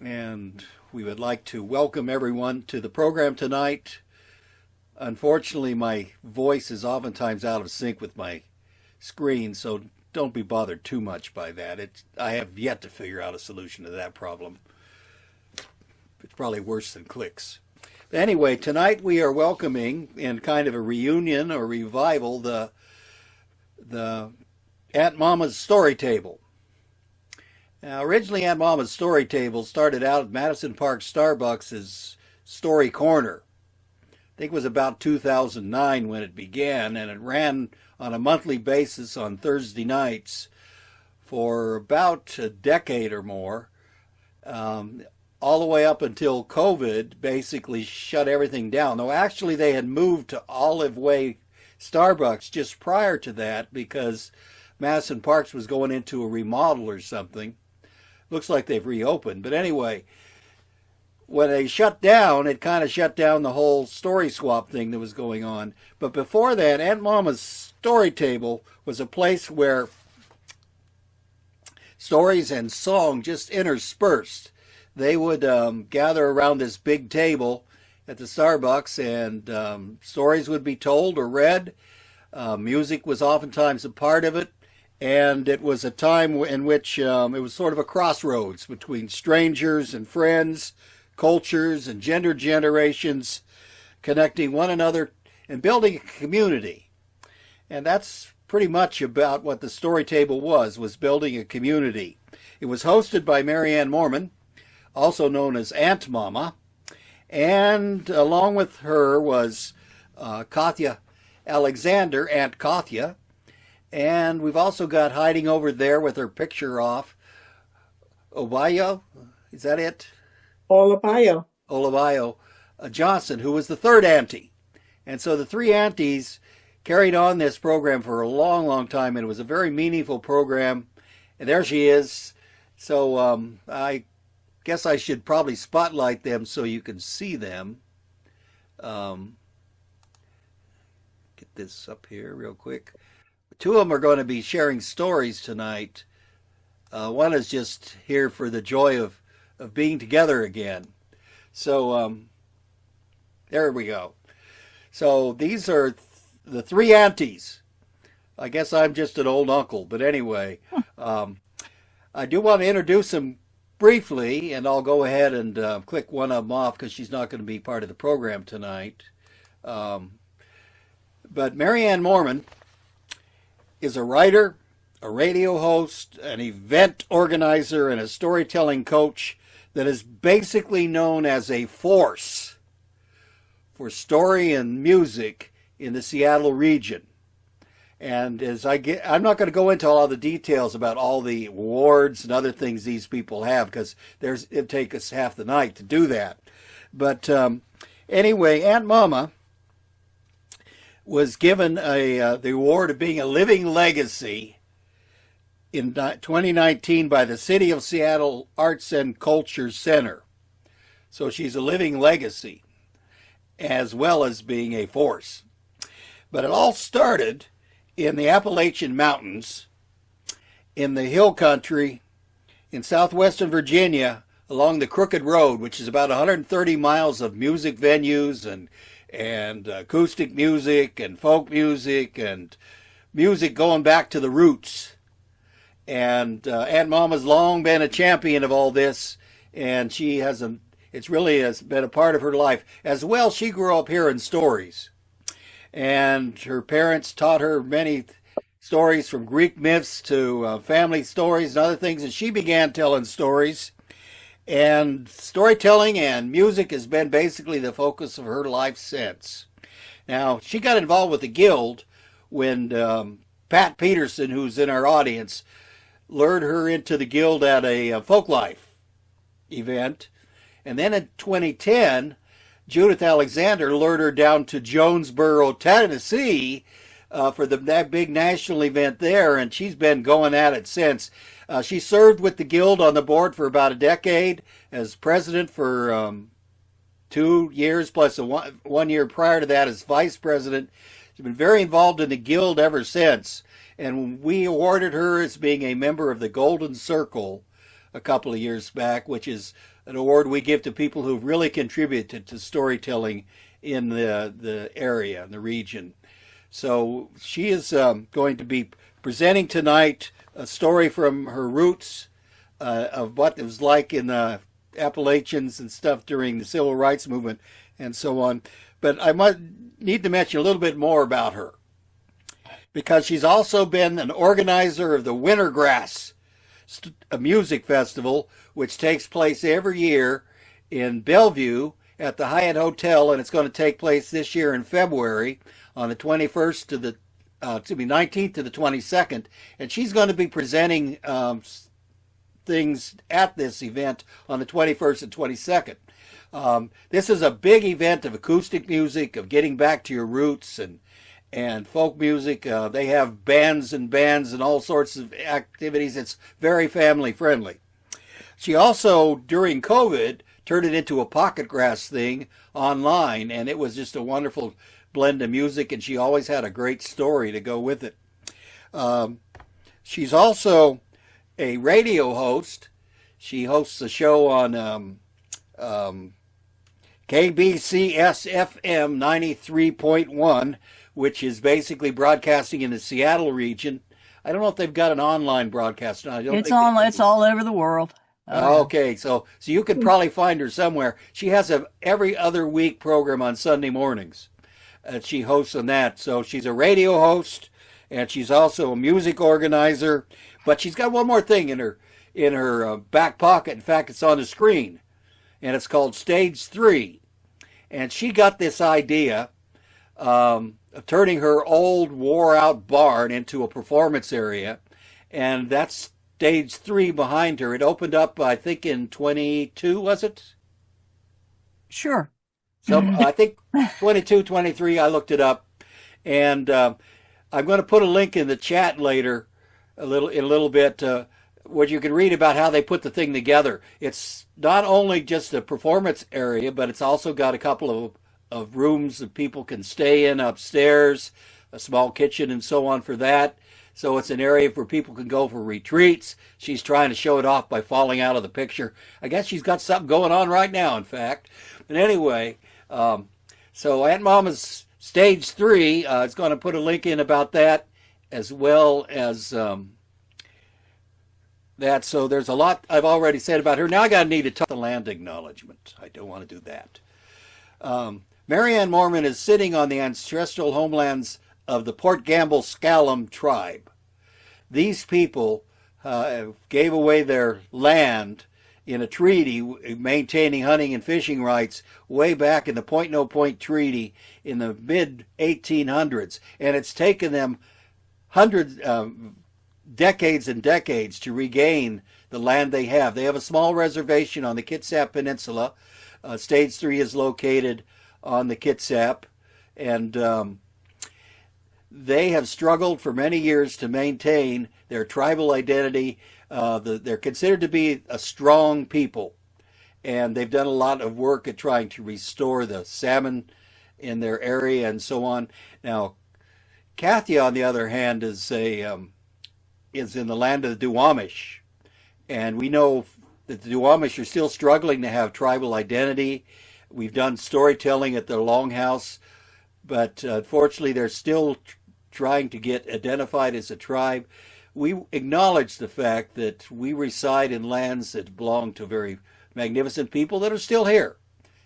and we would like to welcome everyone to the program tonight. Unfortunately, my voice is oftentimes out of sync with my screen, so don't be bothered too much by that. I have yet to figure out a solution to that problem. It's probably worse than clicks. But anyway, tonight we are welcoming, in kind of a reunion or revival, the Auntmama's Story Table. Now, originally, Auntmama's Story Table started out at Madison Park Starbucks as Story Corner. I think it was about 2009 when it began, and it ran on a monthly basis on Thursday nights for about a decade or more, all the way up until COVID basically shut everything down. Though actually they had moved to Olive Way Starbucks just prior to that because Madison Parks was going into a remodel or something. Looks like they've reopened. But anyway, when they shut down, it kind of shut down the whole story swap thing that was going on. But before that, Auntmama's Story Table was a place where stories and song just interspersed. They would gather around this big table at the Starbucks, and stories would be told or read. Music was oftentimes a part of it. And it was a time in which it was sort of a crossroads between strangers and friends, cultures and gender generations, connecting one another and building a community. And that's pretty much about what the Story Table was building a community. It was hosted by Moorman, also known as Auntmama, and along with her was Kathya Alexander, Aunt Kathya. And we've also got hiding over there with her picture off, Obayo, is that it? Olabayo Johnson, who was the third auntie. And so the three aunties carried on this program for a long, long time, and it was a very meaningful program. And there she is. So I guess I should probably spotlight them so you can see them. Get this up here real quick. Two of them are going to be sharing stories tonight. One is just here for the joy of being together again. So there we go. So these are the three aunties. I guess I'm just an old uncle, but anyway, I do want to introduce them briefly, and I'll go ahead and click one of them off because she's not going to be part of the program tonight. But Marianne Moorman is a writer, a radio host, an event organizer, and a storytelling coach that is basically known as a force for story and music in the Seattle region. And I'm not going to go into all the details about all the awards and other things these people have because it'd take us half the night to do that. But anyway, Auntmama was given the award of being a living legacy in 2019 by the City of Seattle Arts and Culture Center. So she's a living legacy as well as being a force. But it all started in the Appalachian Mountains in the hill country in southwestern Virginia along the Crooked Road, which is about 130 miles of music venues and acoustic music and folk music and music going back to the roots. And Auntmama's long been a champion of all this, and it's really has been a part of her life. As well, she grew up hearing stories, and her parents taught her many stories from Greek myths to family stories and other things, and she began telling stories. And storytelling and music has been basically the focus of her life since. Now, she got involved with the Guild when Pat Peterson, who's in our audience, lured her into the Guild at a Folklife event. And then in 2010, Judith Alexander lured her down to Jonesboro, Tennessee for that big national event there, and she's been going at it since. She served with the Guild on the board for about a decade as president for 2 years, plus one year prior to that as vice president. She's been very involved in the Guild ever since. And we awarded her as being a member of the Golden Circle a couple of years back, which is an award we give to people who've really contributed to storytelling in the area, in the region. So she is going to be presenting tonight a story from her roots of what it was like in the Appalachians and stuff during the Civil Rights Movement and so on. But I might need to mention a little bit more about her, because she's also been an organizer of the Wintergrass, a music festival, which takes place every year in Bellevue at the Hyatt Hotel, and it's going to take place this year in February on the 21st to the 19th to the 22nd, and she's going to be presenting things at this event on the 21st and 22nd. This is a big event of acoustic music, of getting back to your roots and folk music. They have bands and all sorts of activities. It's very family friendly. She also, during COVID, turned it into a pocket grass thing online, and it was just a wonderful blend of music, and she always had a great story to go with it. She's also a radio host. She hosts a show on KBCS-FM 93.1, which is basically broadcasting in the Seattle region. I don't know if they've got an online broadcast now. It's all over the world. Okay, so you can probably find her somewhere. She has a every other week program on Sunday mornings. She hosts on that. So she's a radio host, and she's also a music organizer. But she's got one more thing in her back pocket. In fact, it's on the screen, and it's called Stage 3. And she got this idea of turning her old, wore-out barn into a performance area, and that's Stage 3 behind her. It opened up, I think, in 22, was it? Sure. So I think 22, 23, I looked it up. And I'm going to put a link in the chat later, in a little bit, where you can read about how they put the thing together. It's not only just a performance area, but it's also got a couple of rooms that people can stay in upstairs, a small kitchen and so on for that. So it's an area where people can go for retreats. She's trying to show it off by falling out of the picture. I guess she's got something going on right now, in fact. But anyway, so Auntmama's Stage 3 is going to put a link in about that, as well as that. So there's a lot I've already said about her. Now I need to talk the land acknowledgement. I don't want to do that. Marianne Moorman is sitting on the ancestral homelands of the Port Gamble Skaalum tribe. These people gave away their land in a treaty maintaining hunting and fishing rights way back in the Point No Point Treaty in the mid-1800s, and it's taken them decades and decades to regain the land they have. They have a small reservation on the Kitsap Peninsula. Stage 3 is located on the Kitsap, and they have struggled for many years to maintain their tribal identity. They're considered to be a strong people, and they've done a lot of work at trying to restore the salmon in their area and so on. Now, Kathya, on the other hand, is in the land of the Duwamish, and we know that the Duwamish are still struggling to have tribal identity. We've done storytelling at their longhouse, but unfortunately they're still trying to get identified as a tribe. We acknowledge the fact that we reside in lands that belong to very magnificent people that are still here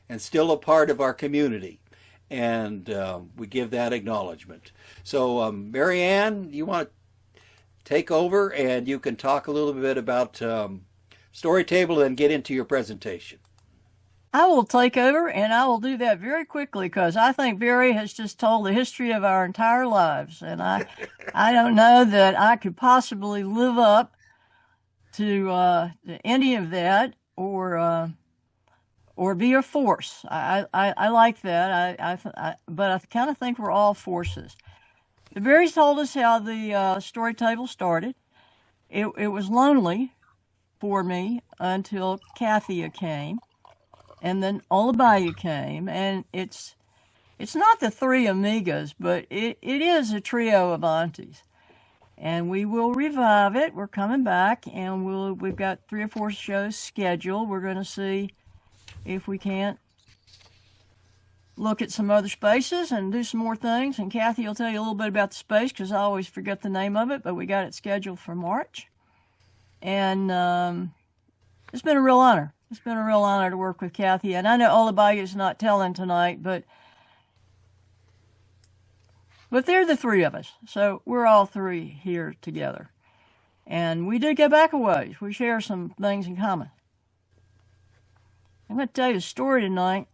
and still a part of our community, and we give that acknowledgement. So Marianne, you want to take over, and you can talk a little bit about Storytable and get into your presentation. I will take over, and I will do that very quickly, because I think Barry has just told the history of our entire lives, and I don't know that I could possibly live up to any of that or be a force. I like that, but I kind of think we're all forces. Barry's told us how the Storytable started. It was lonely for me until Kathya came. And then Olabayou came, and it's not the three amigas, but it is a trio of aunties. and we will revive it. We're coming back, and we've got 3 or 4 shows scheduled. We're going to see if we can't look at some other spaces and do some more things. And Kathya will tell you a little bit about the space because I always forget the name of it, but we got it scheduled for March. And it's been a real honor. It's been a real honor to work with Kathya. And I know Olabayu's not telling tonight, but they're the 3 of us. So we're all 3 here together. And we did go back a ways. We share some things in common. I'm going to tell you a story tonight.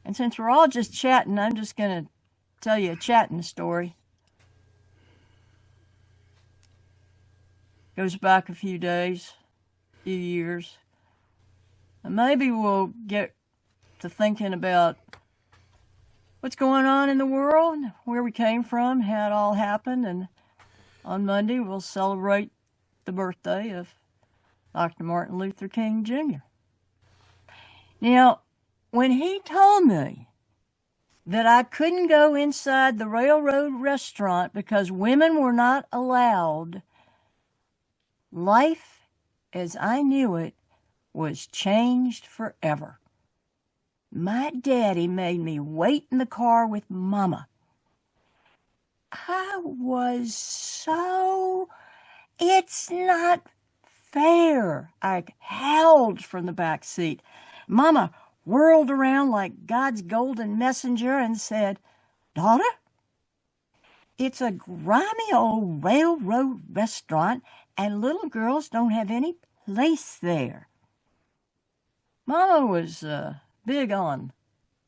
And since we're all just chatting, I'm just going to tell you a chatting story. Goes back a few days, a few years. And maybe we'll get to thinking about what's going on in the world, where we came from, how it all happened. And on Monday, we'll celebrate the birthday of Dr. Martin Luther King Jr. Now, when he told me that I couldn't go inside the railroad restaurant because women were not allowed, life as I knew it was changed forever. My daddy made me wait in the car with Mama. I was so... It's not fair. I howled from the back seat. Mama whirled around like God's golden messenger and said, "Daughter, it's a grimy old railroad restaurant and little girls don't have any place there." Mama was big on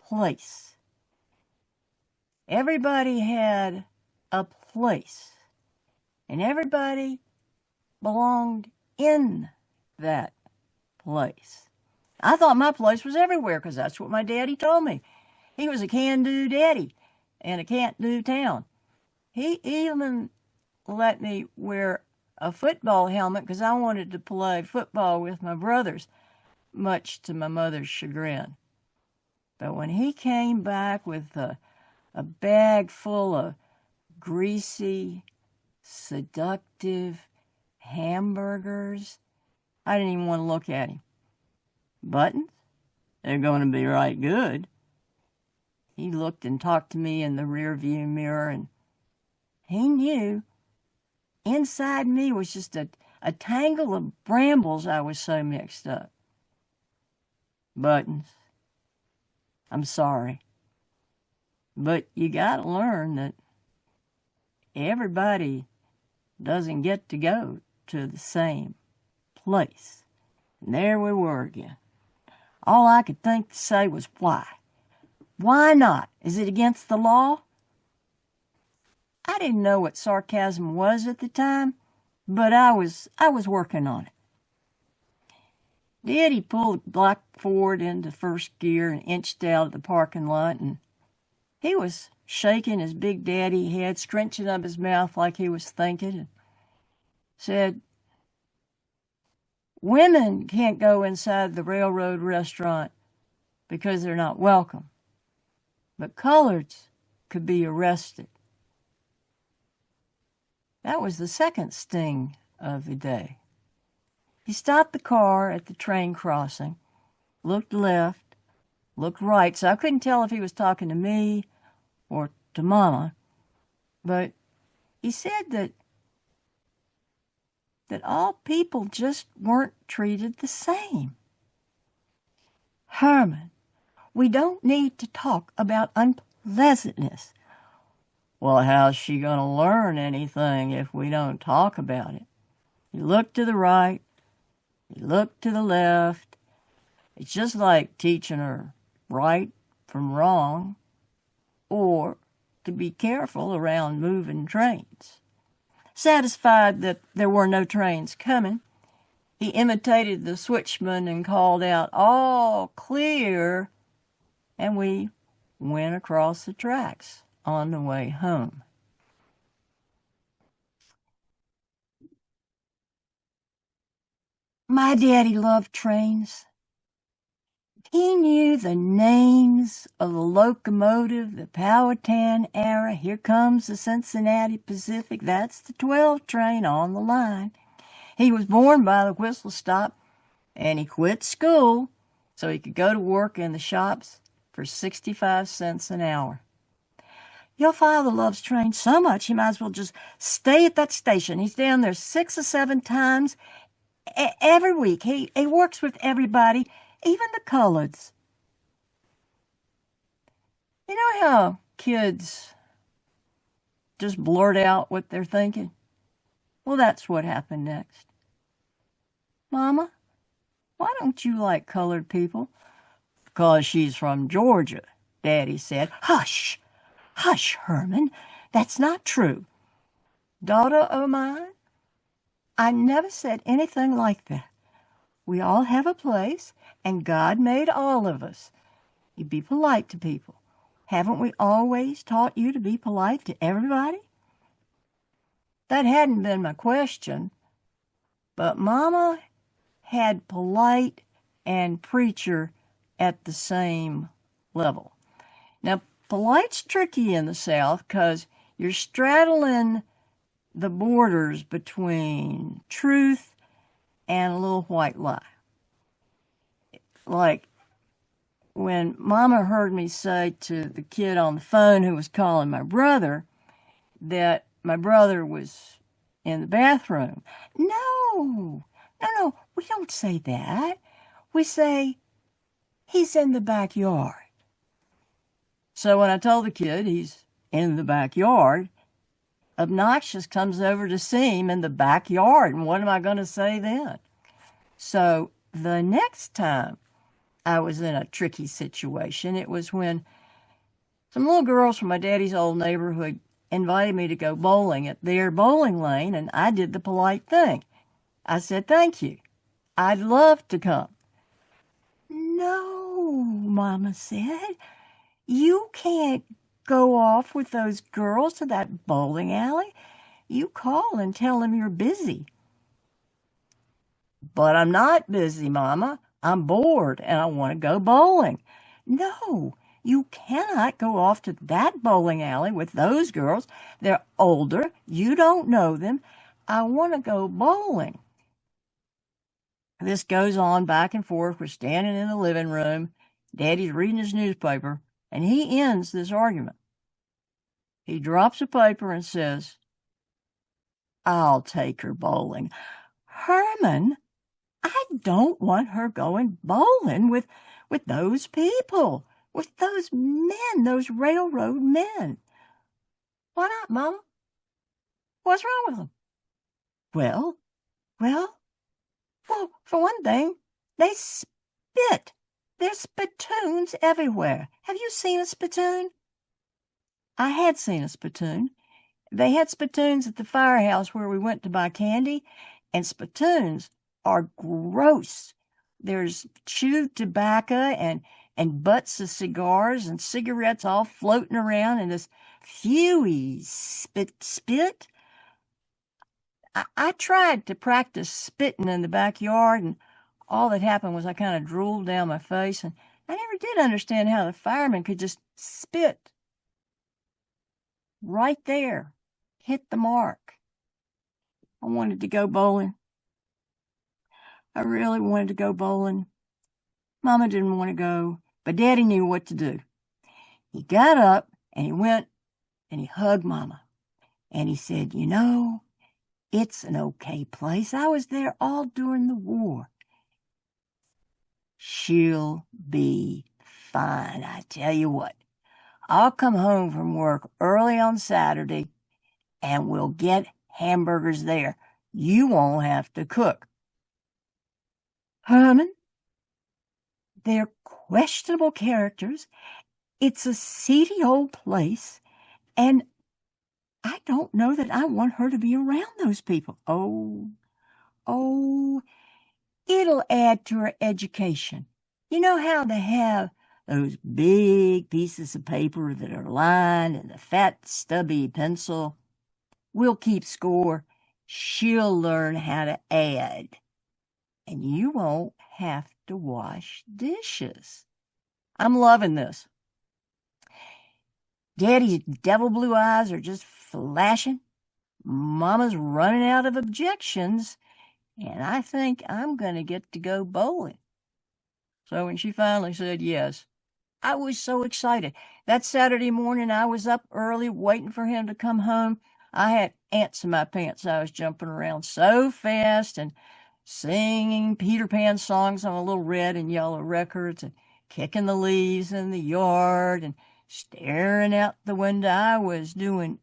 place. Everybody had a place, and everybody belonged in that place. I thought my place was everywhere because that's what my daddy told me. He was a can-do daddy and a can't-do town. He even let me wear a football helmet because I wanted to play football with my brothers, much to my mother's chagrin. But when he came back with a bag full of greasy, seductive hamburgers, I didn't even want to look at him. Buttons? They're going to be right good. He looked and talked to me in the rearview mirror, and he knew inside me was just a tangle of brambles. I was so mixed up. Buttons, I'm sorry, but you got to learn that everybody doesn't get to go to the same place. And there we were again. All I could think to say was, why? Why not? Is it against the law? I didn't know what sarcasm was at the time, but I was working on it. Daddy pulled the black Ford into first gear and inched out of the parking lot, and he was shaking his big daddy head, scrunching up his mouth like he was thinking, and said, "Women can't go inside the railroad restaurant because they're not welcome, but coloreds could be arrested." That was the second sting of the day. He stopped the car at the train crossing, looked left, looked right, so I couldn't tell if he was talking to me or to Mama, but he said that all people just weren't treated the same. "Herman, we don't need to talk about unpleasantness." Well, how's she going to learn anything if we don't talk about it? He looked to the right, he looked to the left. It's just like teaching her right from wrong, or to be careful around moving trains. Satisfied that there were no trains coming, he imitated the switchman and called out, "All clear," and we went across the tracks on the way home. My daddy loved trains. He knew the names of the locomotive, the Powhatan era. Here comes the Cincinnati Pacific. That's the 12 train on the line. He was born by the whistle stop, and he quit school so he could go to work in the shops for 65 cents an hour. Your father loves trains so much he might as well just stay at that station. He's down there 6 or 7 times every week. He works with everybody, even the coloreds. You know how kids just blurt out what they're thinking? Well, that's what happened next. Mama, why don't you like colored people? Because she's from Georgia, Daddy said. Hush, hush, Herman. That's not true. Daughter o' mine, I never said anything like that. We all have a place, and God made all of us. You be polite to people. Haven't we always taught you to be polite to everybody? That hadn't been my question, but Mama had polite and preacher at the same level. Now, polite's tricky in the South because you're straddling the borders between truth and a little white lie. Like when Mama heard me say to the kid on the phone who was calling my brother that my brother was in the bathroom. No, we don't say that. We say, he's in the backyard. So when I told the kid he's in the backyard, Obnoxious comes over to see him in the backyard. And what am I going to say then? So the next time I was in a tricky situation, it was when some little girls from my daddy's old neighborhood invited me to go bowling at their bowling lane, and I did the polite thing. I said, thank you. I'd love to come. No, Mama said. You can't go off with those girls to that bowling alley. You call and tell them you're busy. But I'm not busy, Mama. I'm bored and I want to go bowling. No, you cannot go off to that bowling alley with those girls. They're older. You don't know them. I want to go bowling. This goes on back and forth. We're standing in the living room. Daddy's reading his newspaper, and he ends this argument. He drops a paper and says, I'll take her bowling. Herman, I don't want her going bowling with those people, with those men, those railroad men. Why not, Mama? What's wrong with them? Well, for one thing, they spit. There's spittoons everywhere. Have you seen a spittoon? I had seen a spittoon. They had spittoons at the firehouse where we went to buy candy, and spittoons are gross. There's chewed tobacco and butts of cigars and cigarettes all floating around in this fewy spit. I tried to practice spitting in the backyard, and all that happened was I kind of drooled down my face, and I never did understand how the firemen could just spit right there, hit the mark. I wanted to go bowling. I really wanted to go bowling. Mama didn't want to go, but Daddy knew what to do. He got up and he went and he hugged Mama. And he said, you know, it's an okay place. I was there all during the war. She'll be fine, I tell you what. I'll come home from work early on Saturday and we'll get hamburgers there. You won't have to cook. Herman, they're questionable characters. It's a seedy old place, and I don't know that I want her to be around those people. Oh, it'll add to her education. You know how they have those big pieces of paper that are lined and the fat, stubby pencil? We'll keep score. She'll learn how to add, and you won't have to wash dishes. I'm loving this. Daddy's devil blue eyes are just flashing. Mama's running out of objections, and I think I'm going to get to go bowling. So when she finally said yes, I was so excited. That Saturday morning, I was up early waiting for him to come home. I had ants in my pants. I was jumping around so fast and singing Peter Pan songs on a little red and yellow records and kicking the leaves in the yard and staring out the window. I was doing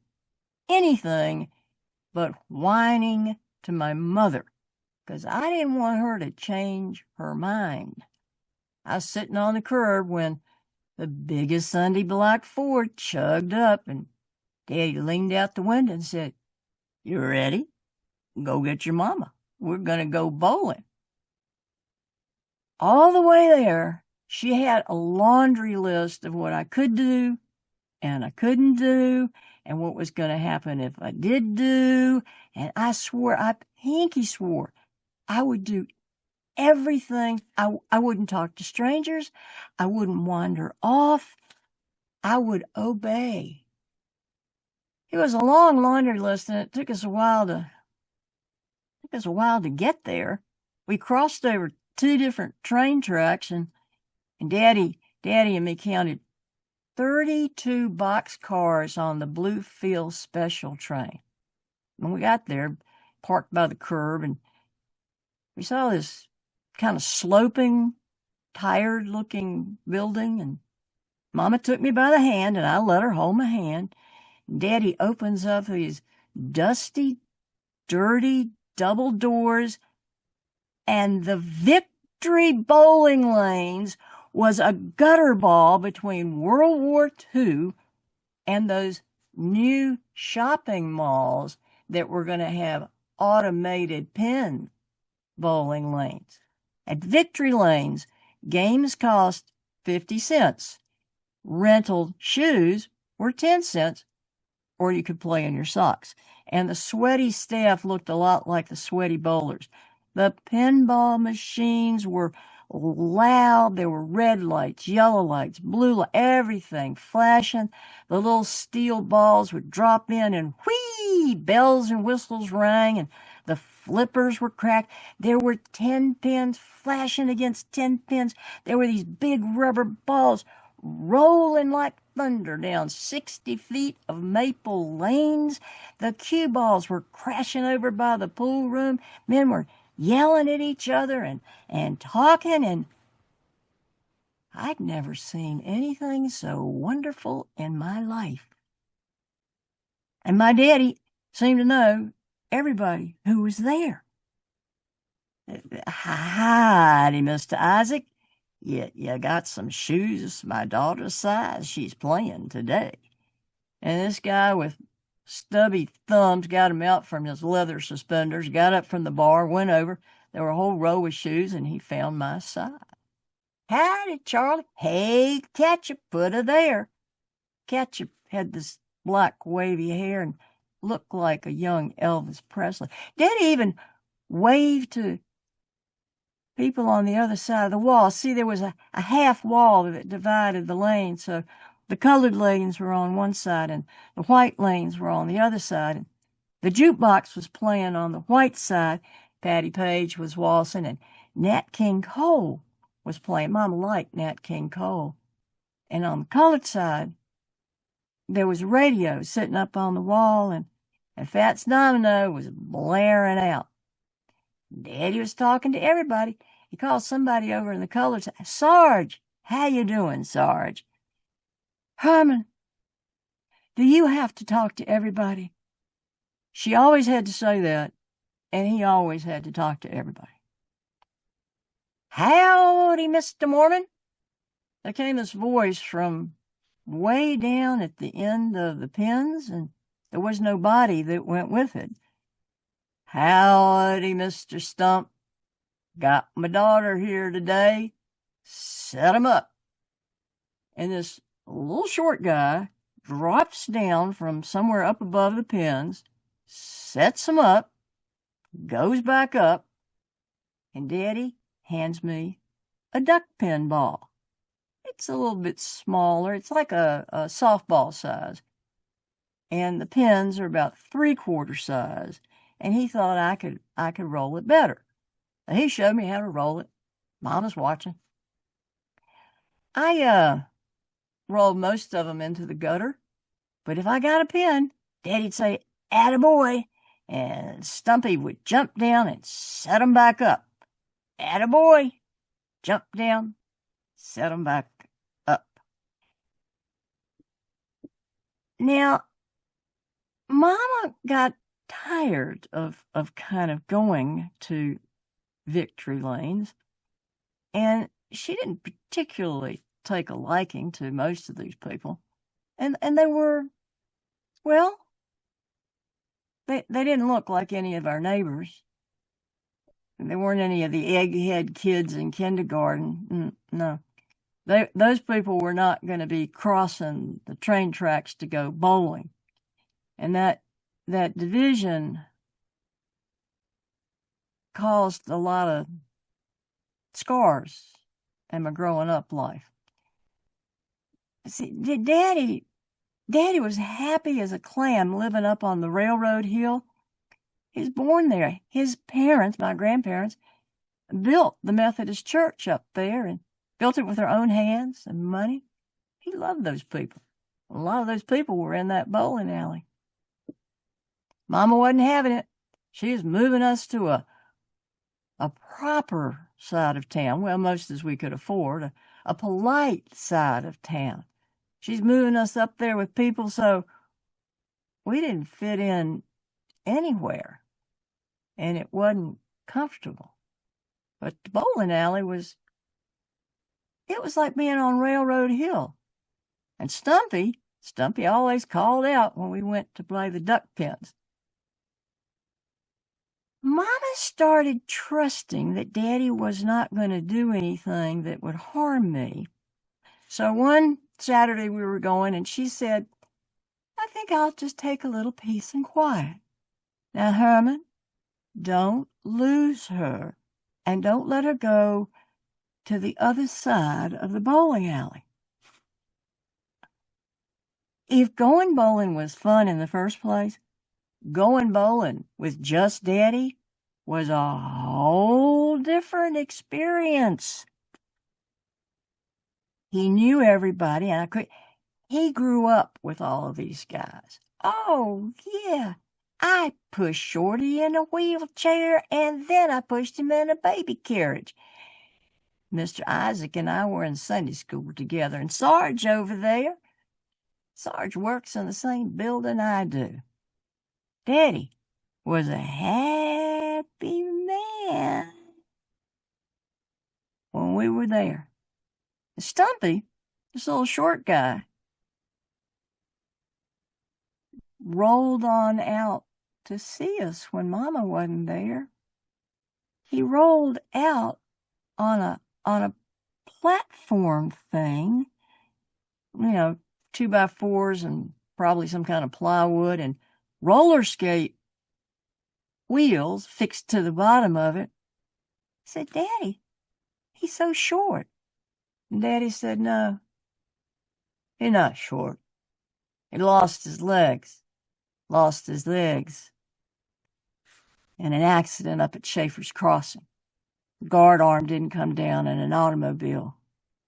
anything but whining to my mother because I didn't want her to change her mind. I was sitting on the curb when the biggest Sunday black Ford chugged up, and Daddy leaned out the window and said, "You ready? Go get your mama. We're going to go bowling." All the way there, she had a laundry list of what I could do and I couldn't do and what was going to happen if I did do. And I swore, I pinky swore, I would do everything. I wouldn't talk to strangers. I wouldn't wander off. I would obey. It was a long laundry list, and it took us a while to get there. We crossed over 2 different train tracks, and Daddy and me counted 32 boxcars on the Bluefield Special train. When we got there, parked by the curb, and we saw this kind of sloping, tired-looking building, and Mama took me by the hand, and I let her hold my hand. Daddy opens up these dusty, dirty double doors, and the Victory bowling lanes was a gutter ball between World War II and those new shopping malls that were going to have automated pin bowling lanes. At Victory lanes, games cost 50 cents. Rental shoes were 10 cents, or you could play in your socks. And the sweaty staff looked a lot like the sweaty bowlers. The pinball machines were loud. There were red lights, yellow lights, blue lights, everything flashing. The little steel balls would drop in and whee! Bells and whistles rang, and the flippers were cracked. There were 10 pins flashing against 10 pins. There were these big rubber balls rolling like thunder down 60 feet of maple lanes. The cue balls were crashing over by the pool room. Men were yelling at each other and talking, and I'd never seen anything so wonderful in my life. And my daddy seemed to know everybody who was there. "Howdy, Mr. Isaac. You got some shoes my daughter's size. She's playing today." And this guy with stubby thumbs got him out from his leather suspenders, got up from the bar, went over. There were a whole row of shoes, and he found my size. "Howdy, Charlie. Hey, Kathya, put her there." Kathya had this black wavy hair and looked like a young Elvis Presley. Daddy even waved to people on the other side of the wall. See, there was a half wall that divided the lane, so the colored lanes were on one side and the white lanes were on the other side. And the jukebox was playing on the white side. Patty Page was waltzing, and Nat King Cole was playing. Mama liked Nat King Cole. And on the colored side, there was a radio sitting up on the wall, and Fats Domino was blaring out. Daddy was talking to everybody. He called somebody over in the colored side. "Sarge, how you doing, Sarge?" "Herman, do you have to talk to everybody?" She always had to say that, and he always had to talk to everybody. "Howdy, Mr. Moorman." There came this voice from way down at the end of the pins, and there was no body that went with it. "Howdy, Mr. Stump. Got my daughter here today. Set 'em up." And this little short guy drops down from somewhere up above the pins, sets 'em up, goes back up, and Daddy hands me a duck pin ball. It's a little bit smaller. It's like a softball size. And the pins are about 3/4 size. And he thought I could roll it better. And he showed me how to roll it. Mama's watching. I rolled most of them into the gutter. But if I got a pin, Daddy'd say, "Attaboy," and Stumpy would jump down and set 'em back up. "Attaboy," jump down, set 'em back up. Now, Mama got tired of kind of going to victory lanes, and she didn't particularly take a liking to most of these people. And they were, well, they didn't look like any of our neighbors. They weren't any of the egghead kids in kindergarten. No. Those people were not going to be crossing the train tracks to go bowling. And that division caused a lot of scars in my growing up life. See, Daddy was happy as a clam living up on the railroad hill. He was born there. His parents, my grandparents, built the Methodist church up there and built it with their own hands and money. He loved those people. A lot of those people were in that bowling alley. Mama wasn't having it. She was moving us to a proper side of town, well, most as we could afford, a polite side of town. She's moving us up there with people so we didn't fit in anywhere, and it wasn't comfortable. But the bowling alley was like being on Railroad Hill. And Stumpy always called out when we went to play the duck pins. Mama started trusting that Daddy was not going to do anything that would harm me. So one Saturday we were going, and she said, "I think I'll just take a little peace and quiet. Now, Herman, don't lose her, and don't let her go to the other side of the bowling alley." If going bowling was fun in the first place, going bowling with just Daddy was a whole different experience. He knew everybody, and he grew up with all of these guys. Oh, yeah. I pushed Shorty in a wheelchair, and then I pushed him in a baby carriage. Mr. Isaac and I were in Sunday school together, and Sarge over there, Sarge works in the same building I do. Daddy was a happy man when we were there. Stumpy, this little short guy, rolled on out to see us when Mama wasn't there. He rolled out on a platform thing, 2x4s and probably some kind of plywood and roller skate wheels fixed to the bottom of it. I said, "Daddy, he's so short." And Daddy said, "No, he's not short. He lost his legs in an accident up at Schaefer's Crossing. The guard arm didn't come down and an automobile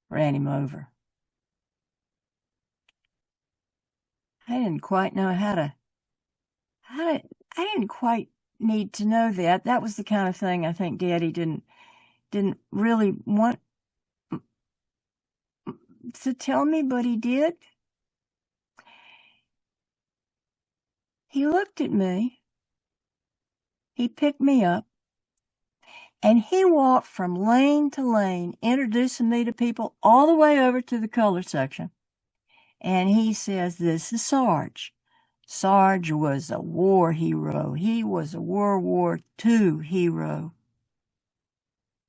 ran him over." I didn't quite know I didn't quite need to know that. That was the kind of thing I think Daddy didn't really want to tell me, but he did. He looked at me, he picked me up, and he walked from lane to lane, introducing me to people all the way over to the color section. And he says, "This is Sarge. Sarge was a war hero. He was a World War II hero."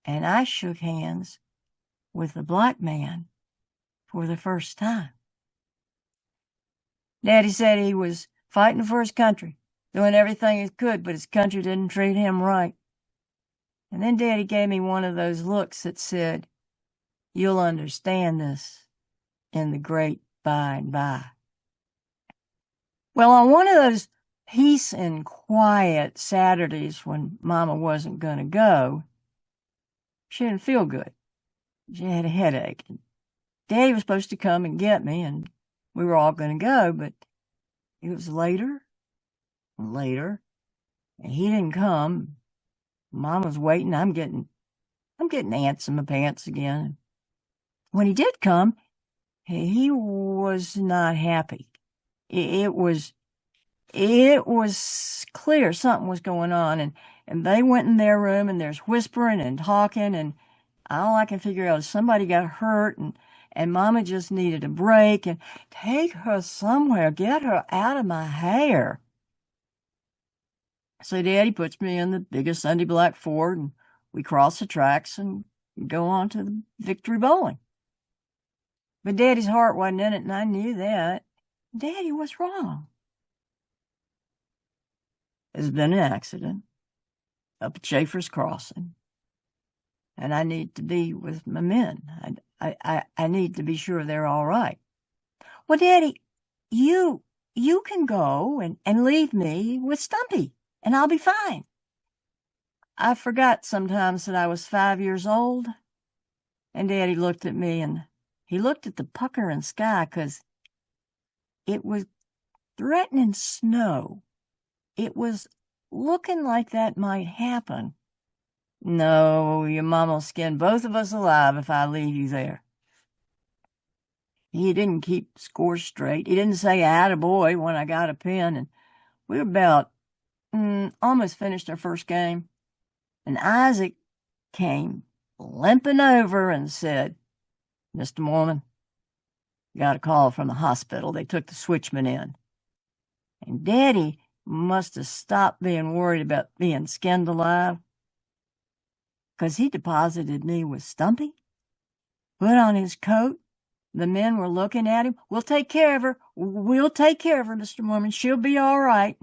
And I shook hands with a black man for the first time. Daddy said he was fighting for his country, doing everything he could, but his country didn't treat him right. And then Daddy gave me one of those looks that said, You'll understand this in the great by and by. Well, on one of those peace and quiet Saturdays when Mama wasn't going to go, she didn't feel good. She had a headache. And Daddy was supposed to come and get me, and we were all going to go, but it was later and later, and he didn't come. Mom was waiting. I'm getting ants in my pants again. When he did come, he was not happy. It was clear something was going on, and they went in their room, and there's whispering and talking, and all I can figure out is somebody got hurt, and Mama just needed a break, and take her somewhere, get her out of my hair. So Daddy puts me in the biggest Sunday black Ford, and we cross the tracks and go on to the Victory Bowling. But Daddy's heart wasn't in it, and I knew that. Daddy was wrong. There's been an accident up at Schaefer's Crossing, and I need to be with my men. I need to be sure they're all right. Well, Daddy, you can go and leave me with Stumpy, and I'll be fine. I forgot sometimes that I was 5 years old, and Daddy looked at me, and he looked at the puckering sky, 'cause it was threatening snow. It was looking like that might happen. No, your mama'll skin both of us alive if I leave you there. He didn't keep score straight. He didn't say attaboy when I got a pin, and we were about almost finished our first game, and Isaac came limping over and said, "Mr. Moorman, got a call from the hospital. They took the switchman in." And Daddy must have stopped being worried about being skinned alive, 'cause he deposited me with Stumpy, put on his coat. The men were looking at him. "We'll take care of her. We'll take care of her, Mr. Moorman. She'll be all right."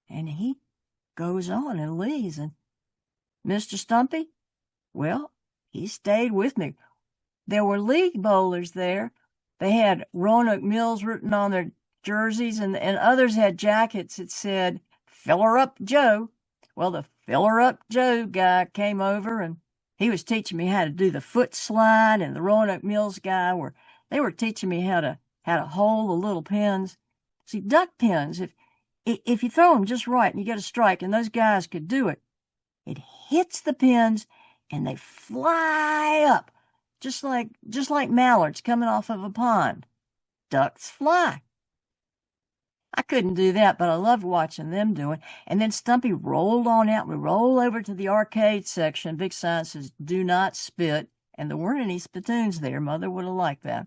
And he goes on and leaves. And Mr. Stumpy, well, he stayed with me. There were league bowlers there. They had Roanoke Mills written on their jerseys, and others had jackets that said, "Filler Up Joe." Well, the Filler Up Joe guy came over, and he was teaching me how to do the foot slide, and the Roanoke Mills guy they were teaching me how to hold the little pins. See, duck pins, if you throw them just right and you get a strike, and those guys could do it, it hits the pins and they fly up, just like mallards coming off of a pond. Ducks fly. I couldn't do that, but I loved watching them do it. And then Stumpy rolled on out. We roll over to the arcade section. Big sign says, "Do not spit." And there weren't any spittoons there. Mother would have liked that.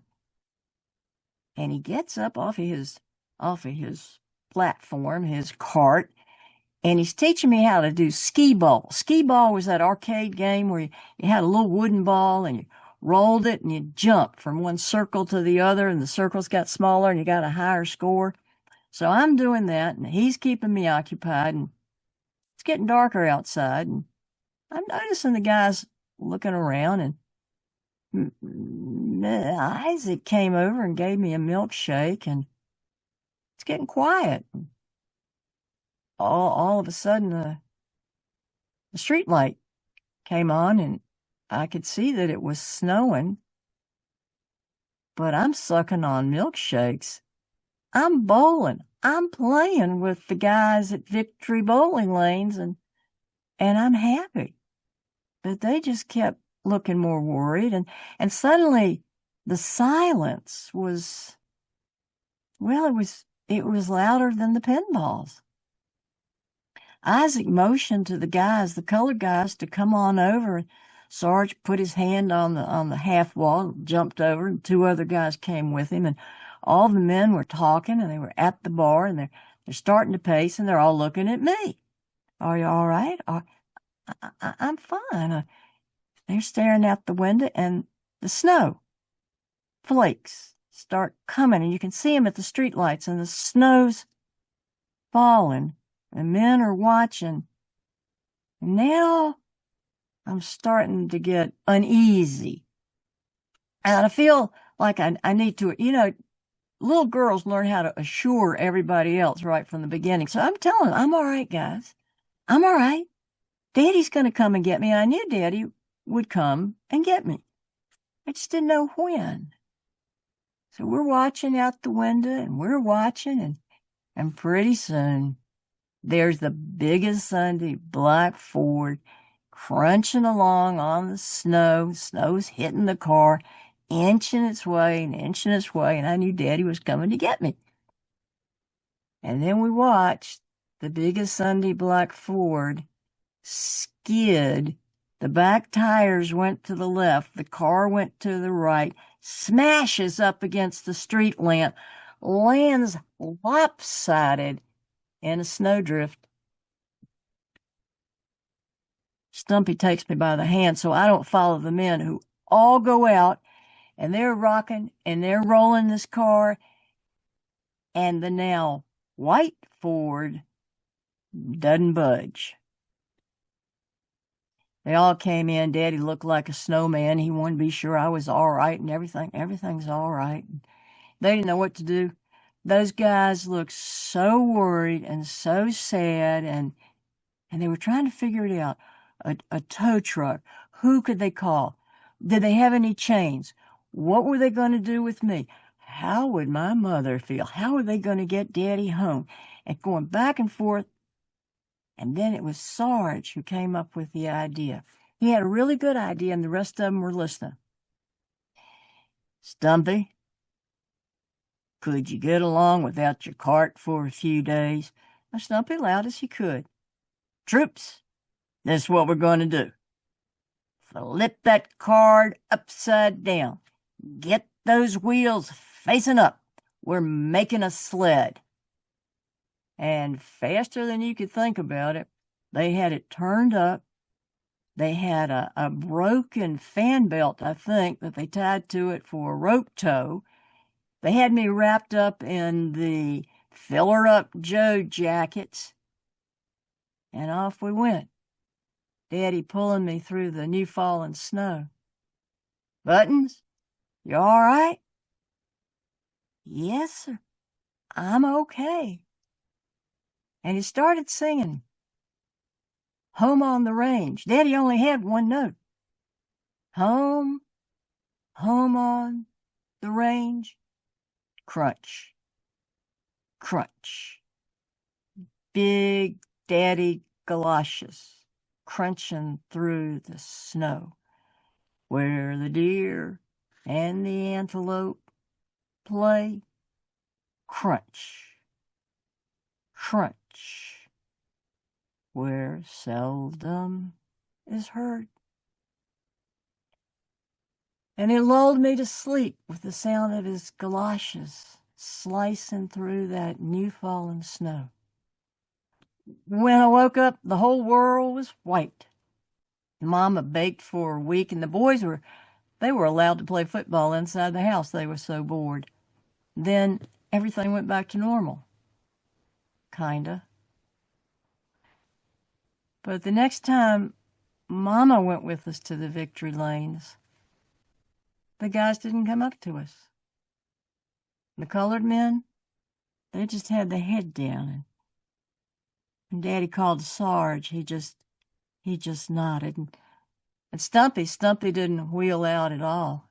And he gets up off of his platform, his cart, and he's teaching me how to do skee ball. Skee ball was that arcade game where you had a little wooden ball, and you rolled it, and you jumped from one circle to the other, and the circles got smaller, and you got a higher score. So I'm doing that, and he's keeping me occupied, and it's getting darker outside, and I'm noticing the guys looking around, and Isaac came over and gave me a milkshake, and it's getting quiet. All of a sudden, the street light came on, and I could see that it was snowing, but I'm sucking on milkshakes. I'm bowling. I'm playing with the guys at Victory Bowling Lanes, and I'm happy. But they just kept looking more worried, and suddenly the silence was, well, it was louder than the pinballs. Isaac motioned to the colored guys, to come on over. Sarge put his hand on the half wall, jumped over, and two other guys came with him, and all the men were talking, and they were at the bar, and they're starting to pace, and they're all looking at me. "Are you all right?" I'm fine. They're staring out the window, and the snow flakes start coming, and you can see them at the streetlights, and the snow's falling, and men are watching. And now I'm starting to get uneasy. And I feel like I need to, little girls learn how to assure everybody else right from the beginning. So I'm telling them, I'm all right, guys. I'm all right. Daddy's going to come and get me. And I knew Daddy would come and get me. I just didn't know when. So we're watching out the window and we're watching and pretty soon there's the biggest Sunday black Ford crunching along on the snow. Snow's hitting the car, inching its way and inching its way, and I knew Daddy was coming to get me. And then we watched the biggest Sunday black Ford skid. The back tires went to the left, the car went to the right, smashes up against the street lamp, lands lopsided in a snowdrift. Stumpy takes me by the hand so I don't follow the men who all go out and they're rocking and they're rolling this car, and the now white Ford doesn't budge. They all came in. Daddy looked like a snowman. He wanted to be sure I was all right and everything's all right. They didn't know what to do. Those guys looked so worried and so sad, and they were trying to figure it out. A tow truck. Who could they call? Did they have any chains? What were they going to do with me? How would my mother feel? How were they going to get Daddy home? And going back and forth. And then it was Sarge who came up with the idea. He had a really good idea, and the rest of them were listening. Stumpy, could you get along without your cart for a few days? Now, Stumpy loud as he could. Troops, this is what we're going to do. Flip that cart upside down. Get those wheels facing up. We're making a sled. And faster than you could think about it, they had it turned up. They had a broken fan belt, I think, that they tied to it for a rope tow. They had me wrapped up in the filler-up Joe jackets. And off we went. Daddy pulling me through the new fallen snow. Buttons, you all right? Yes, sir. I'm okay. And he started singing Home on the Range. Daddy only had one note. Home, home on the range. Crunch, crunch. Big Daddy galoshes crunching through the snow, where the deer and the antelope play. Crunch, crunch, where seldom is heard. And he lulled me to sleep with the sound of his galoshes slicing through that new fallen snow. When I woke up, the whole world was white. Mama baked for a week, and the boys were allowed to play football inside the house. They were so bored. Then everything went back to normal. Kinda. But the next time Mama went with us to the victory lanes, the guys didn't come up to us. The colored men, they just had their head down. And Daddy called Sarge. He just nodded. And Stumpy didn't wheel out at all.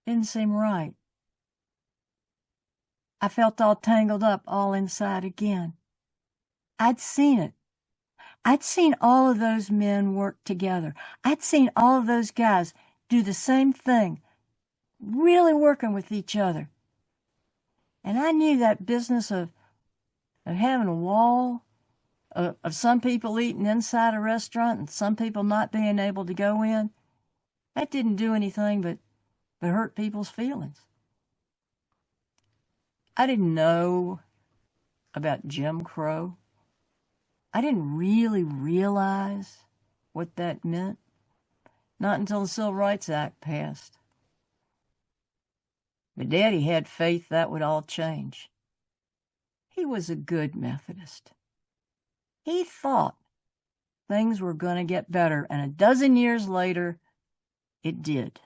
Didn't seem right. I felt all tangled up, all inside again. I'd seen it. I'd seen all of those men work together. I'd seen all of those guys do the same thing, really working with each other. And I knew that business of having a wall, of some people eating inside a restaurant and some people not being able to go in, that didn't do anything but hurt people's feelings. I didn't know about Jim Crow. I didn't really realize what that meant, not until the Civil Rights Act passed. But Daddy had faith that would all change. He was a good Methodist. He thought things were going to get better, and a dozen years later, it did.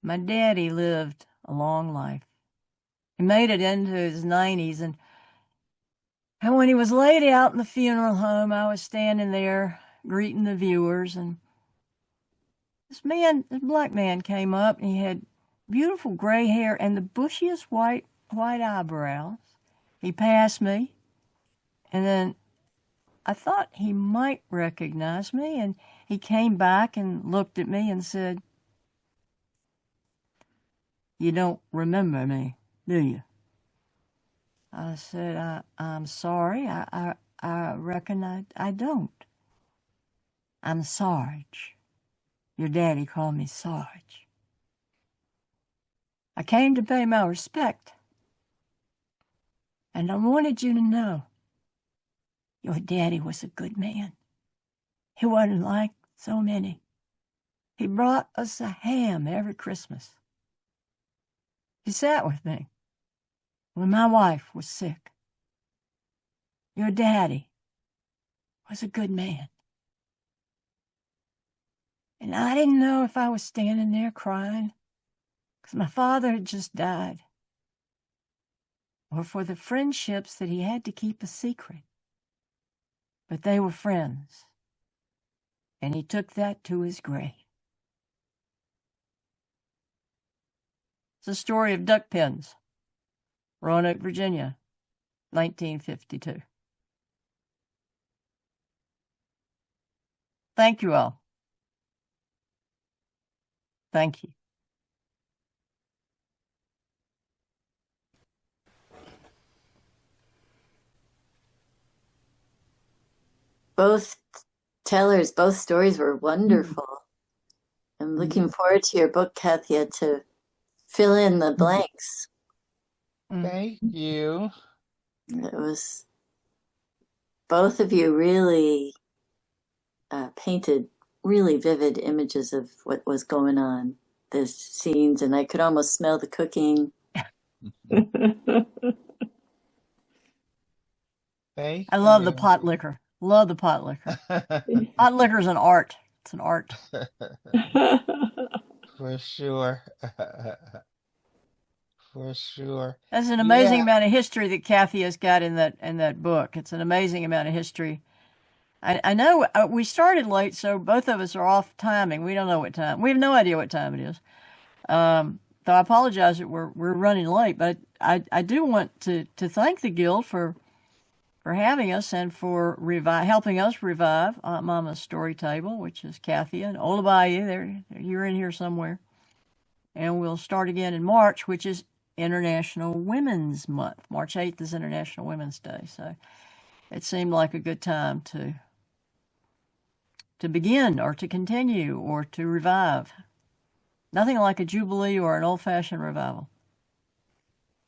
My daddy lived a long life. He made it into his 90s, and when he was laid out in the funeral home, I was standing there greeting the viewers, and this black man came up, and he had beautiful gray hair and the bushiest white eyebrows. He passed me, and then I thought he might recognize me, and he came back and looked at me and said, "You don't remember me, do you?" I said, I'm sorry. I reckon I don't. I'm Sarge. Your daddy called me Sarge. I came to pay my respect. And I wanted you to know your daddy was a good man. He wasn't like so many. He brought us a ham every Christmas. He sat with me when my wife was sick. Your daddy was a good man. And I didn't know if I was standing there crying because my father had just died, or for the friendships that he had to keep a secret. But they were friends, and he took that to his grave. It's a story of duck pens, Roanoke, Virginia, 1952. Thank you all. Thank you. Both stories were wonderful. I'm looking forward to your book, Kathya, to fill in the blanks. Thank you. It was, both of you really painted really vivid images of what was going on, the scenes, and I could almost smell the cooking. Thank I love the you. pot liquor. Love the pot liquor. Pot liquor is an art. It's an art. For sure. For sure. That's an amazing Yeah. amount of history that Kathya has got in that book. It's an amazing amount of history. I know we started late, so both of us are off timing. We don't know what time. We have no idea what time it is. So I apologize that we're running late, but I do want to thank the Guild for having us and for helping us revive Auntmama's Story Table, which is Kathya and Ola Bayou. You're in here somewhere. And we'll start again in March, which is International Women's Month. March 8th is International Women's Day. So it seemed like a good time to begin or to continue or to revive. Nothing like a jubilee or an old-fashioned revival.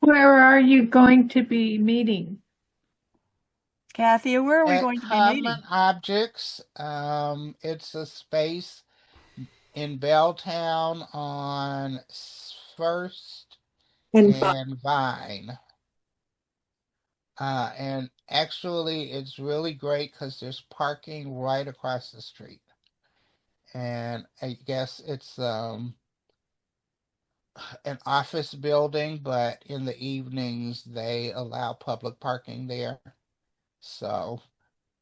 Where are you going to be meeting? Kathya, where are we At going to be meeting? Common Objects, it's a space in Belltown on First and Vine. And actually, it's really great because there's parking right across the street. And I guess it's an office building, but in the evenings they allow public parking there. So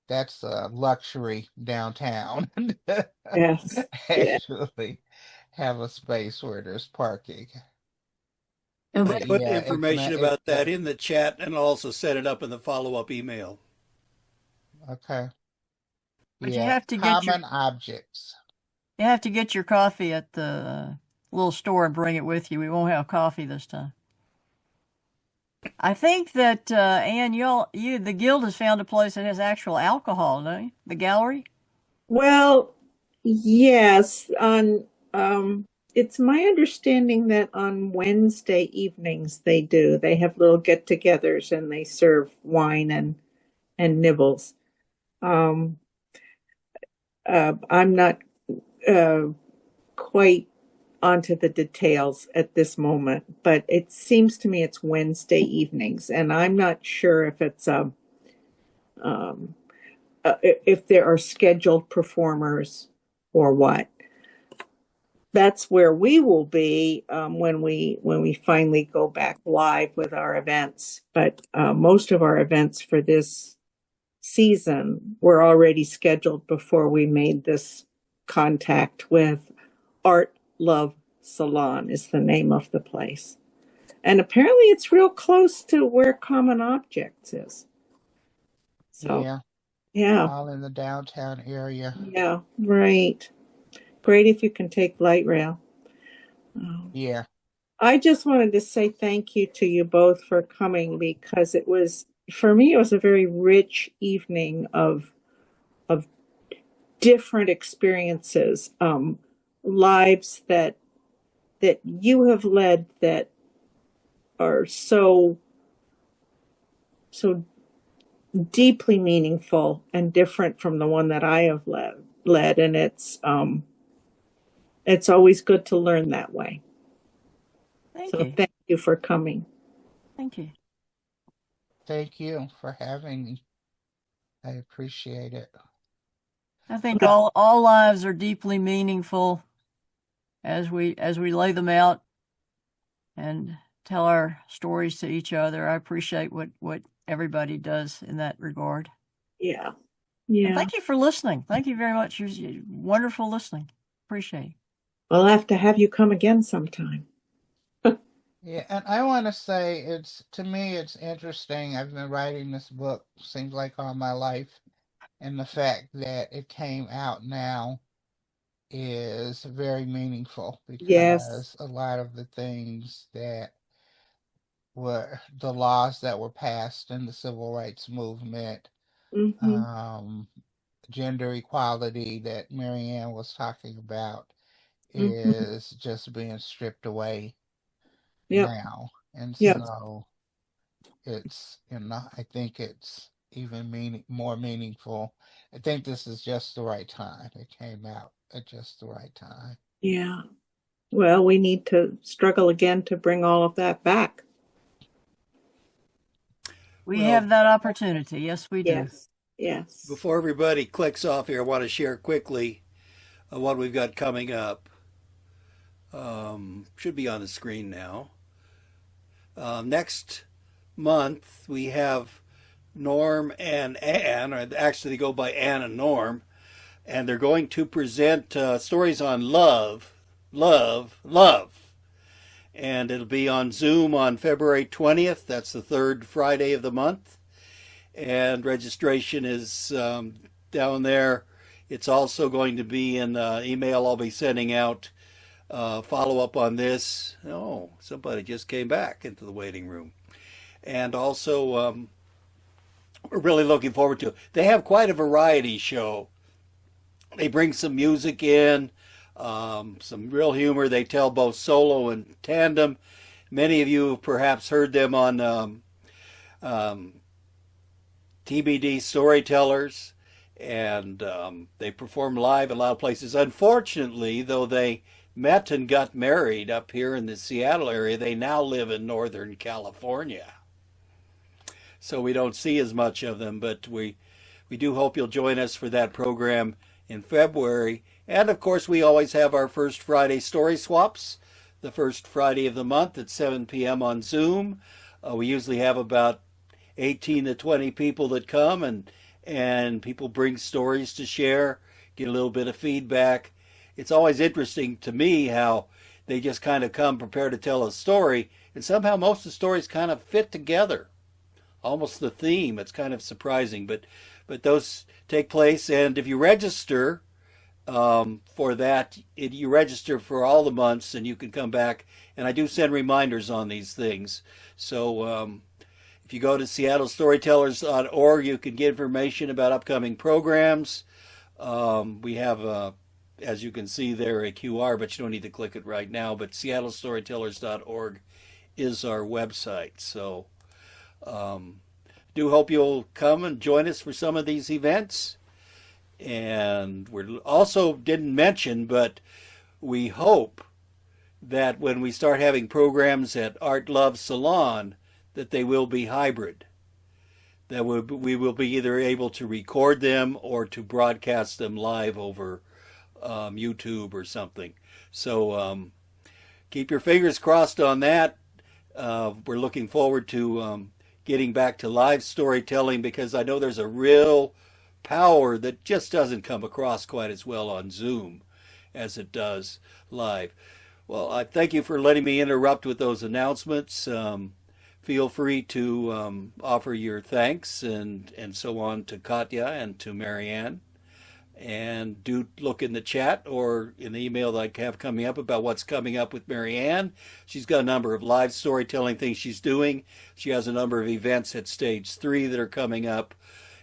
that's a luxury downtown. Yes. Actually have a space where there's parking. And I'll But put yeah, information about that in the chat and also set it up in the follow-up email. okay. But Yeah, you have to get Common Objects. You have to get your coffee at the little store and bring it with you. We won't have coffee this time. I think that Anne, the Guild has found a place that has actual alcohol, don't you? The gallery. Well, yes. It's my understanding that on Wednesday evenings they do. They have little get-togethers and they serve wine and nibbles. I'm not quite onto the details at this moment, but it seems to me it's Wednesday evenings, and I'm not sure if it's if there are scheduled performers or what. That's where we will be when we finally go back live with our events. But most of our events for this season were already scheduled before we made this contact with Art Love Salon is the name of the place. And apparently it's real close to where Common Objects is. So, Yeah, yeah, all in the downtown area. yeah, right. Great if you can take light rail. Yeah. I just wanted to say thank you to you both for coming because it was, for me, it was a very rich evening of different experiences, lives that you have led that are so deeply meaningful and different from the one that I have led, and it's always good to learn that way. Thank So you. thank you for coming. Thank you. Thank you for having me. I appreciate it. I think all lives are deeply meaningful as we lay them out and tell our stories to each other. I appreciate what everybody does in that regard. Yeah. And Yeah. thank you for listening. Thank you very much. You're wonderful listening. Appreciate it. I'll have to have you come again sometime. Yeah, and I want to say to me it's interesting. I've been writing this book seems like all my life, and the fact that it came out now is very meaningful Yes. because a lot of the things that were the laws that were passed in the civil rights movement, Mm-hmm. gender equality that Marianne was talking about Mm-hmm. is just being stripped away Yep. now. And Yep. so it's, I think it's even more meaningful. I think this is just the right time. It came out at just the right time. Yeah. Well, we need to struggle again to bring all of that back. We Well, have that opportunity. Yes, we do. Yes. Yes. before everybody clicks off here, I want to share quickly what we've got coming up. Should be on the screen now. Next month, we have Norm and Ann, or actually they go by Ann and Norm, and they're going to present stories on love, love, love. And it'll be on Zoom on February 20th. That's the third Friday of the month. And registration is down there. It's also going to be in email I'll be sending out. Follow up on this. Oh, somebody just came back into the waiting room. And also, we're really looking forward to it. They have quite a variety show. They bring some music in, some real humor. They tell both solo and tandem. Many of you have perhaps heard them on TBD Storytellers, and they perform live in a lot of places. Unfortunately, though they met and got married up here in the Seattle area, they now live in Northern California. So we don't see as much of them, but we do hope you'll join us for that program in February. And of course, we always have our first Friday story swaps, the first Friday of the month at 7 p.m. on Zoom. We usually have about 18 to 20 people that come, and people bring stories to share, get a little bit of feedback. It's always interesting to me how they just kind of come prepared to tell a story, and somehow most of the stories kind of fit together, almost the theme. It's kind of surprising, but those take place, and if you register for that, you register for all the months, and you can come back. And I do send reminders on these things. So if you go to seattlestorytellers.org, you can get information about upcoming programs. We have, as you can see there, a QR, but you don't need to click it right now. But seattlestorytellers.org is our website. So do hope you'll come and join us for some of these events. And we also didn't mention, but we hope that when we start having programs at Art Love Salon, that they will be hybrid. That we will be either able to record them or to broadcast them live over YouTube or something. So keep your fingers crossed on that. We're looking forward to getting back to live storytelling because I know there's a real power that just doesn't come across quite as well on Zoom as it does live. Well, I thank you for letting me interrupt with those announcements. Feel free to offer your thanks and so on to Kathya and to Marianne. And do look in the chat or in the email that I have coming up about what's coming up with Marianne. She's got a number of live storytelling things she's doing. She has a number of events at Stage 3 that are coming up.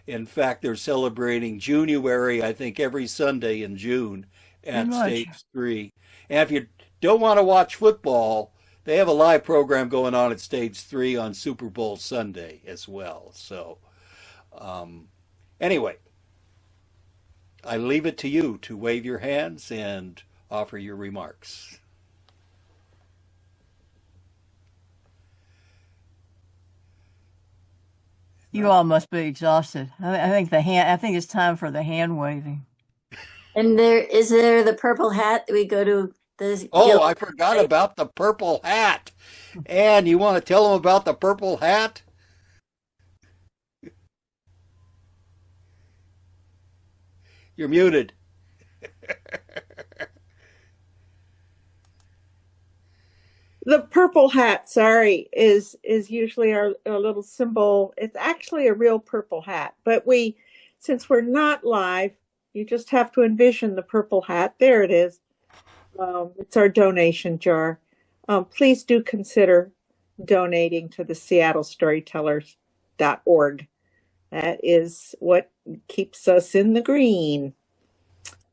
In fact, they're celebrating January, I think, every Sunday in June at Stage 3. And if you don't want to watch football, they have a live program going on at Stage 3 on Super Bowl Sunday as well. So, anyway, I leave it to you to wave your hands and offer your remarks. You all must be exhausted. I think it's time for the hand waving. And is there the purple hat that we go to the Oh, I forgot about the purple hat. Anne, you want to tell them about the purple hat? You're muted. The purple hat, sorry, is usually our little symbol. It's actually a real purple hat, but since we're not live, you just have to envision the purple hat. There it is. It's our donation jar. Please do consider donating to the SeattleStorytellers.org. That is what keeps us in the green.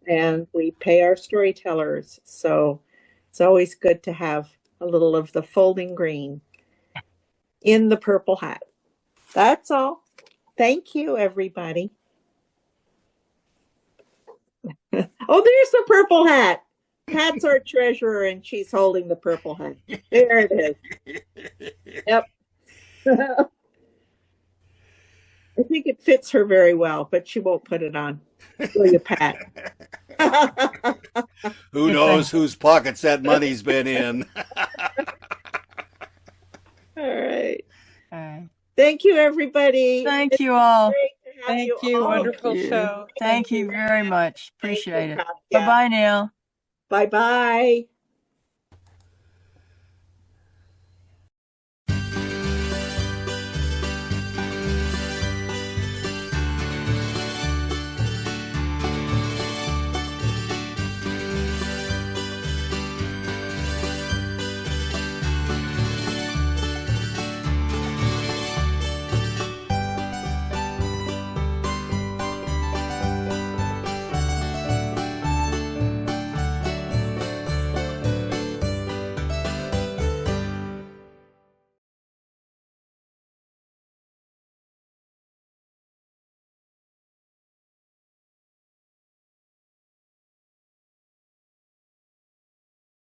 And we pay our storytellers. So it's always good to have a little of the folding green in the purple hat. That's all. Thank you, everybody. Oh, there's the purple hat. Pat's our treasurer, and she's holding the purple hat. There it is. Yep. I think it fits her very well, but she won't put it on. Will you, Pat? Who knows whose pockets that money's been in? All right. All right. Thank you, everybody. Thank you all. Great to have Thank you you. all. Wonderful show. Thank you very much. Appreciate it. Katya. Bye-bye now. Bye-bye.